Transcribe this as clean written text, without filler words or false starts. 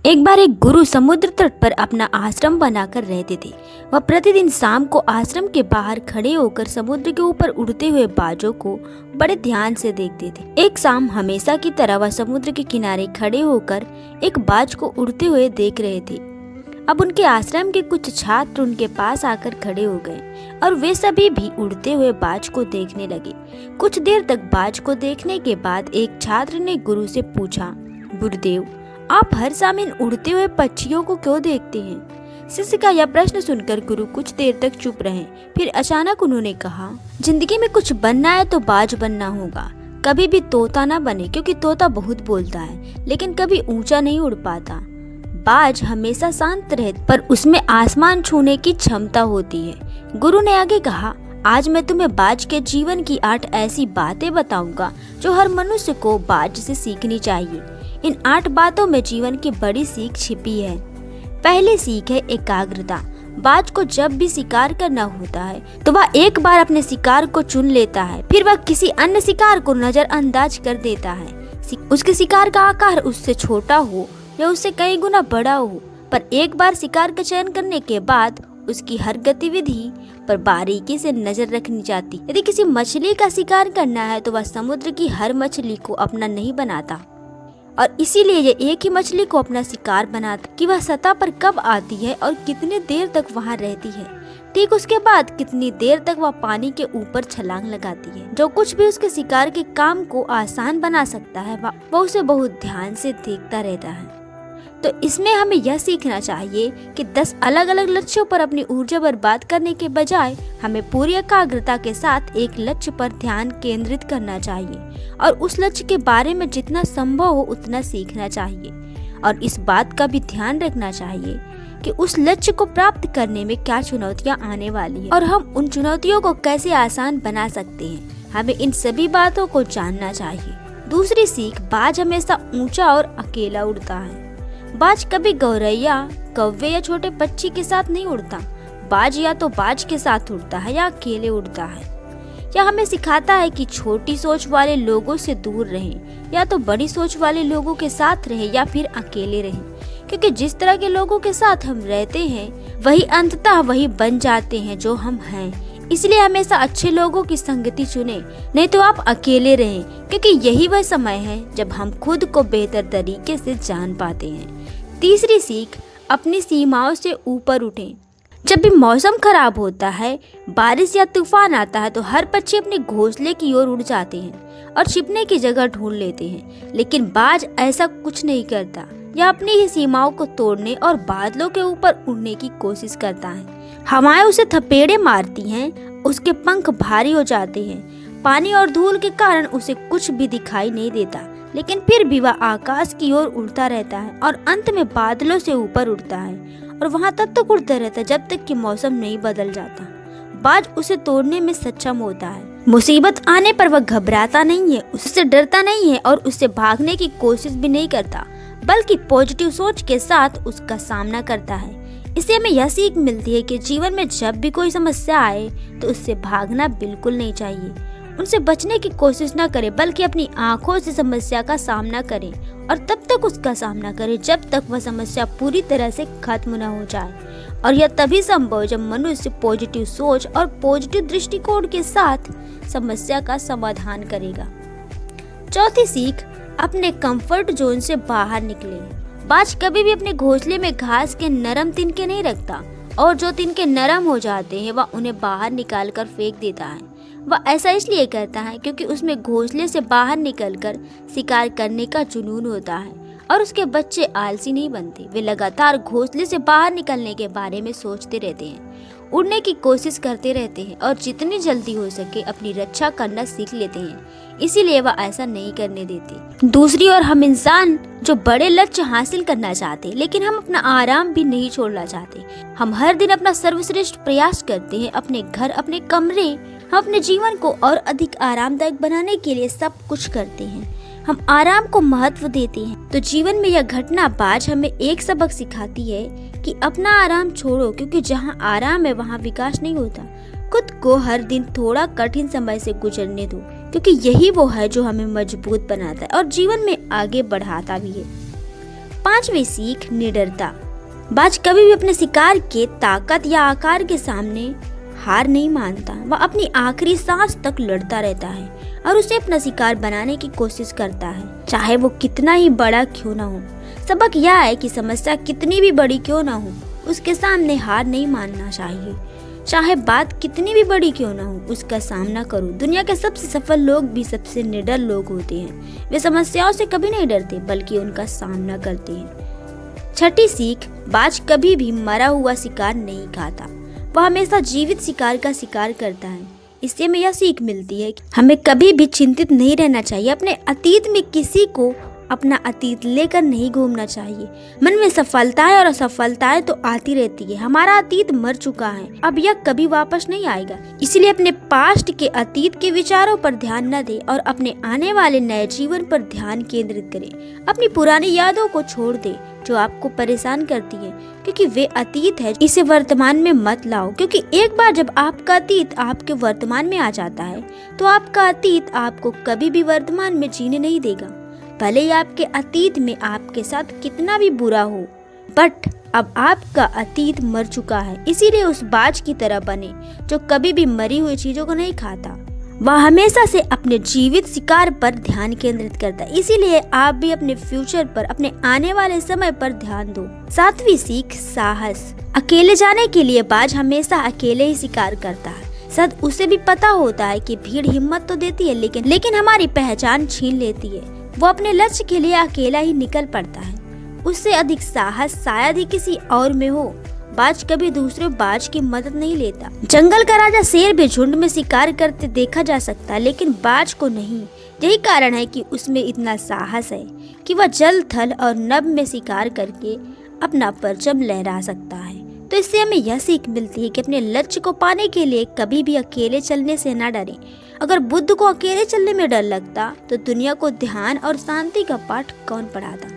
एक बार एक गुरु समुद्र तट पर अपना आश्रम बनाकर रहते थे। वह प्रतिदिन शाम को आश्रम के बाहर खड़े होकर समुद्र के ऊपर उड़ते हुए बाजों को बड़े ध्यान से देखते थे। एक शाम हमेशा की तरह वह समुद्र के किनारे खड़े होकर एक बाज को उड़ते हुए देख रहे थे। अब उनके आश्रम के कुछ छात्र उनके पास आकर खड़े हो गए और वे सभी भी उड़ते हुए बाज को देखने लगे। कुछ देर तक बाज को देखने के बाद एक छात्र ने गुरु से पूछा, गुरुदेव, आप हर शाम इन उड़ते हुए पक्षियों को क्यों देखते हैं? शिष्य का यह प्रश्न सुनकर गुरु कुछ देर तक चुप रहे। फिर अचानक उन्होंने कहा, जिंदगी में कुछ बनना है तो बाज बनना होगा। कभी भी तोता ना बने, क्योंकि तोता बहुत बोलता है लेकिन कभी ऊंचा नहीं उड़ पाता। बाज हमेशा शांत रहता पर उसमें आसमान छूने की क्षमता होती है। गुरु ने आगे कहा, आज मैं तुम्हें बाज के जीवन की 8 ऐसी बातें बताऊंगा जो हर मनुष्य को बाज से सीखनी चाहिए। इन 8 बातों में जीवन की बड़ी सीख छिपी है। पहली सीख है एकाग्रता। बाज को जब भी शिकार करना होता है तो वह एक बार अपने शिकार को चुन लेता है, फिर वह किसी अन्य शिकार को नजरअंदाज कर देता है। उसके शिकार का आकार उससे छोटा हो या उससे कई गुना बड़ा हो, पर एक बार शिकार का चयन करने के बाद उसकी हर गतिविधि पर बारीकी से नजर रखनी चाहती। यदि किसी मछली का शिकार करना है तो वह समुद्र की हर मछली को अपना नहीं बनाता और इसीलिए ये एक ही मछली को अपना शिकार बनाता कि वह सतह पर कब आती है और कितनी देर तक वहाँ रहती है। ठीक उसके बाद कितनी देर तक वह पानी के ऊपर छलांग लगाती है। जो कुछ भी उसके शिकार के काम को आसान बना सकता है वह उसे बहुत ध्यान से देखता रहता है। तो इसमें हमें यह सीखना चाहिए कि 10 अलग अलग लक्ष्यों पर अपनी ऊर्जा बर्बाद करने के बजाय हमें पूरी एकाग्रता के साथ एक लक्ष्य पर ध्यान केंद्रित करना चाहिए और उस लक्ष्य के बारे में जितना संभव हो उतना सीखना चाहिए। और इस बात का भी ध्यान रखना चाहिए कि उस लक्ष्य को प्राप्त करने में क्या चुनौतियां आने वाली है और हम उन चुनौतियों को कैसे आसान बना सकते हैं। हमें इन सभी बातों को जानना चाहिए। दूसरी सीख, बाज हमेशा ऊंचा और अकेला उड़ता है। बाज कभी गौरैया, कौवे या छोटे पक्षी के साथ नहीं उड़ता। बाज या तो बाज के साथ उड़ता है या अकेले उड़ता है। यह हमें सिखाता है कि छोटी सोच वाले लोगों से दूर रहें, या तो बड़ी सोच वाले लोगों के साथ रहें या फिर अकेले रहें, क्योंकि जिस तरह के लोगों के साथ हम रहते हैं वही अंततः वही बन जाते हैं जो हम हैं। इसलिए हमेशा अच्छे लोगों की संगति चुनें, नहीं तो आप अकेले रहें, क्योंकि यही वह समय है जब हम खुद को बेहतर तरीके से जान पाते हैं। तीसरी सीख, अपनी सीमाओं से ऊपर उठें। जब भी मौसम खराब होता है, बारिश या तूफान आता है तो हर पक्षी अपने घोंसले की ओर उड़ जाते हैं और छिपने की जगह ढूंढ लेते हैं, लेकिन बाज ऐसा कुछ नहीं करता। यह अपनी ही सीमाओं को तोड़ने और बादलों के ऊपर उड़ने की कोशिश करता है। हवाएं उसे थपेड़े मारती हैं, उसके पंख भारी हो जाते हैं। पानी और धूल के कारण उसे कुछ भी दिखाई नहीं देता, लेकिन फिर भी वह आकाश की ओर उड़ता रहता है और अंत में बादलों से ऊपर उड़ता है और वहां तब तक उड़ता रहता है जब तक कि मौसम नहीं बदल जाता। बाज उसे तोड़ने में सक्षम होता है। मुसीबत आने पर वह घबराता नहीं है, उससे डरता नहीं है और उससे भागने की कोशिश भी नहीं करता, बल्कि पॉजिटिव सोच के साथ उसका सामना करता है। इससे हमें यह सीख मिलती है कि जीवन में जब भी कोई समस्या आए तो उससे भागना बिल्कुल नहीं चाहिए, उनसे बचने की कोशिश न करें, बल्कि अपनी आंखों से समस्या का सामना करें और तब तक उसका सामना करें जब तक वह समस्या पूरी तरह से खत्म न हो जाए। और यह तभी संभव है जब मनुष्य पॉजिटिव सोच और पॉजिटिव दृष्टिकोण के साथ समस्या का समाधान करेगा। चौथी सीख, अपने कंफर्ट जोन से बाहर निकले। बाज कभी भी अपने घोंसले में घास के नरम तिनके नहीं रखता और जो तिनके नरम हो जाते हैं वह उन्हें बाहर निकाल कर फेंक देता है। वह ऐसा इसलिए करता है क्योंकि उसमें घोंसले से बाहर निकलकर शिकार करने का जुनून होता है और उसके बच्चे आलसी नहीं बनते। वे लगातार घोंसले से बाहर निकलने के बारे में सोचते रहते हैं, उड़ने की कोशिश करते रहते हैं और जितनी जल्दी हो सके अपनी रक्षा करना सीख लेते हैं। इसीलिए वह ऐसा नहीं करने देते। दूसरी ओर हम इंसान जो बड़े लक्ष्य हासिल करना चाहते, लेकिन हम अपना आराम भी नहीं छोड़ना चाहते। हम हर दिन अपना सर्वश्रेष्ठ प्रयास करते हैं, अपने घर, अपने कमरे, हम अपने जीवन को और अधिक आरामदायक बनाने के लिए सब कुछ करते हैं। हम आराम को महत्व देते हैं। तो जीवन में यह घटना बाज हमें एक सबक सिखाती है कि अपना आराम छोड़ो, क्योंकि जहाँ आराम है वहाँ विकास नहीं होता। खुद को हर दिन थोड़ा कठिन समय से गुजरने दो, क्योंकि यही वो है जो हमें मजबूत बनाता है और जीवन में आगे बढ़ाता भी है। 5वीं सीख, निडरता। बाज कभी भी अपने शिकार के ताकत या आकार के सामने हार नहीं मानता। वह अपनी आखिरी सांस तक लड़ता रहता है और उसे अपना शिकार बनाने की कोशिश करता है, चाहे वो कितना ही बड़ा क्यों ना हो। सबक यह है कि समस्या कितनी भी बड़ी क्यों ना हो, उसके सामने हार नहीं मानना चाहिए। चाहे बात कितनी भी बड़ी क्यों ना हो, उसका सामना करो। दुनिया के सबसे सफल लोग भी सबसे निडर लोग होते हैं। वे समस्याओं से कभी नहीं डरते, बल्कि उनका सामना करते हैं। 6ठी सीख, बाज कभी भी मरा हुआ शिकार नहीं खाता। वह हमेशा जीवित शिकार का शिकार करता है। इससे हमें यह सीख मिलती है कि हमें कभी भी चिंतित नहीं रहना चाहिए। अपने अतीत में किसी को अपना अतीत लेकर नहीं घूमना चाहिए। मन में सफलताएं और असफलताएं तो आती रहती है। हमारा अतीत मर चुका है, अब यह कभी वापस नहीं आएगा। इसलिए अपने पास्ट के अतीत के विचारों पर ध्यान न दें और अपने आने वाले नए जीवन पर ध्यान केंद्रित करें। अपनी पुरानी यादों को छोड़ दें जो आपको परेशान करती है, क्योंकि वे अतीत है। इसे वर्तमान में मत लाओ, क्योंकि एक बार जब आपका अतीत आपके वर्तमान में आ जाता है तो आपका अतीत आपको कभी भी वर्तमान में जीने नहीं देगा। भले ही आपके अतीत में आपके साथ कितना भी बुरा हो, बट अब आपका अतीत मर चुका है। इसीलिए उस बाज की तरह बने जो कभी भी मरी हुई चीजों को नहीं खाता। वह हमेशा से अपने जीवित शिकार पर ध्यान केंद्रित करता है। इसीलिए आप भी अपने फ्यूचर पर, अपने आने वाले समय पर ध्यान दो। 7वीं सीख, साहस। अकेले जाने के लिए बाज हमेशा अकेले ही शिकार करता है। शायद उसे भी पता होता है कि भीड़ हिम्मत तो देती है, लेकिन हमारी पहचान छीन लेती है। वो अपने लक्ष्य के लिए अकेला ही निकल पड़ता है। उससे अधिक साहस शायद ही किसी और में हो। बाज कभी दूसरे बाज की मदद नहीं लेता। जंगल का राजा शेर भी झुंड में शिकार करते देखा जा सकता है, लेकिन बाज को नहीं। यही कारण है कि उसमें इतना साहस है कि वह जल, थल और नभ में शिकार करके अपना परचम लहरा सकता है। तो इससे हमें यह सीख मिलती है कि अपने लक्ष्य को पाने के लिए कभी भी अकेले चलने से ना डरें। अगर बुद्ध को अकेले चलने में डर लगता तो दुनिया को ध्यान और शांति का पाठ कौन पढ़ाता।